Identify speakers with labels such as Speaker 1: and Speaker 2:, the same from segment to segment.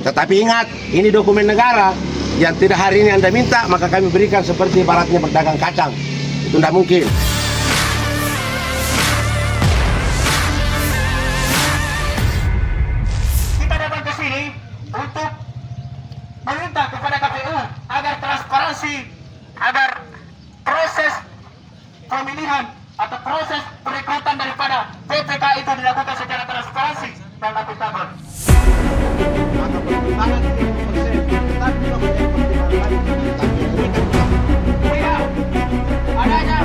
Speaker 1: Tetapi ingat, ini dokumen negara. Yang tidak hari ini Anda minta, maka kami berikan seperti ibaratnya berdagang kacang. Itu tidak mungkin.
Speaker 2: Kita datang ke sini untuk meminta kepada KPU agar transparansi, agar proses pemilihan atau proses perekrutan daripada PPK itu dilakukan secara transparansi dan akuntabel.
Speaker 1: Maka pertimbangan 30%, tetapi juga menjadi pertimbangan lain.
Speaker 2: Tidak adanya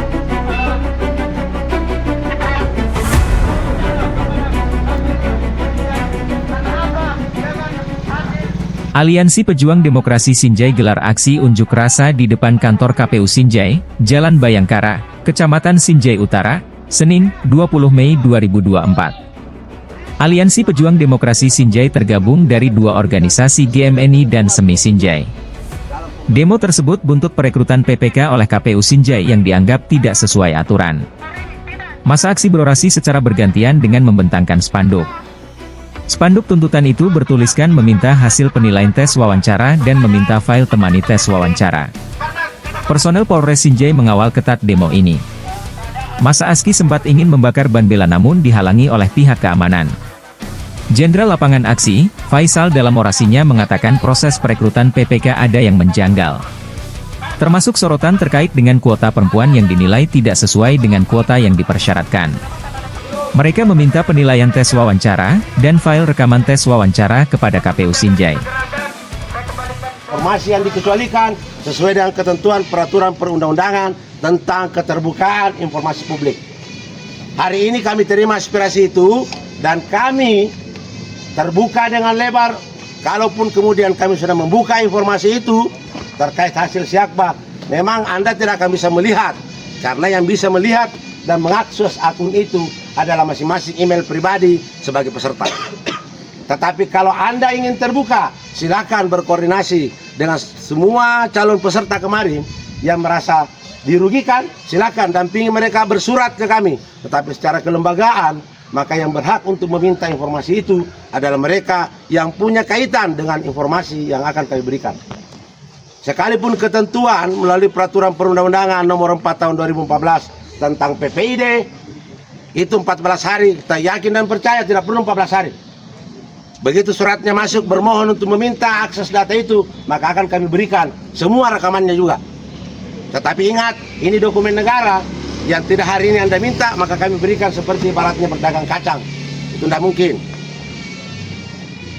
Speaker 3: Aliansi Pejuang Demokrasi Sinjai gelar aksi unjuk rasa di depan kantor KPU Sinjai, Jalan Bayangkara, Kecamatan Sinjai Utara, Senin, 20 Mei 2024. Aliansi Pejuang Demokrasi Sinjai tergabung dari dua organisasi GMNI dan Semi Sinjai. Demo tersebut buntut perekrutan PPK oleh KPU Sinjai yang dianggap tidak sesuai aturan. Masa aksi berorasi secara bergantian dengan membentangkan spanduk. Spanduk tuntutan itu bertuliskan meminta hasil penilaian tes wawancara dan meminta file temani tes wawancara. Personel Polres Sinjai mengawal ketat demo ini. Masa aksi sempat ingin membakar ban bela namun dihalangi oleh pihak keamanan. Jenderal Lapangan Aksi, Faisal dalam orasinya mengatakan proses perekrutan PPK ada yang menjanggal. Termasuk sorotan terkait dengan kuota perempuan yang dinilai tidak sesuai dengan kuota yang dipersyaratkan. Mereka meminta penilaian tes wawancara, dan file rekaman tes wawancara kepada KPU Sinjai.
Speaker 1: Informasi yang dikecualikan sesuai dengan ketentuan peraturan perundang-undangan tentang keterbukaan informasi publik. Hari ini kami terima aspirasi itu, dan kami terbuka dengan lebar. Kalaupun kemudian kami sudah membuka informasi itu terkait hasil siakba, memang Anda tidak akan bisa melihat, karena yang bisa melihat dan mengakses akun itu adalah masing-masing email pribadi sebagai peserta. Tetapi kalau Anda ingin terbuka, silakan berkoordinasi dengan semua calon peserta kemarin yang merasa dirugikan, silakan dampingi mereka bersurat ke kami. Tetapi secara kelembagaan, maka yang berhak untuk meminta informasi itu adalah mereka yang punya kaitan dengan informasi yang akan kami berikan. Sekalipun ketentuan melalui peraturan perundang-undangan nomor 4 tahun 2014 tentang PPID itu 14 hari, kita yakin dan percaya tidak perlu 14 hari. Begitu suratnya masuk bermohon untuk meminta akses data itu, maka akan kami berikan semua rekamannya juga. Tetapi ingat, ini dokumen negara. Yang tidak hari ini Anda minta, maka kami berikan seperti ibaratnya berdagang kacang. Itu tidak mungkin.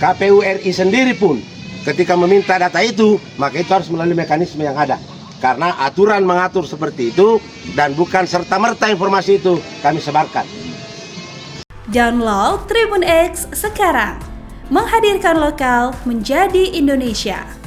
Speaker 1: KPU RI sendiri pun ketika meminta data itu, maka itu harus melalui mekanisme yang ada. Karena aturan mengatur seperti itu, dan bukan serta-merta informasi itu kami sebarkan.
Speaker 4: Download Tribun X sekarang, menghadirkan lokal menjadi Indonesia.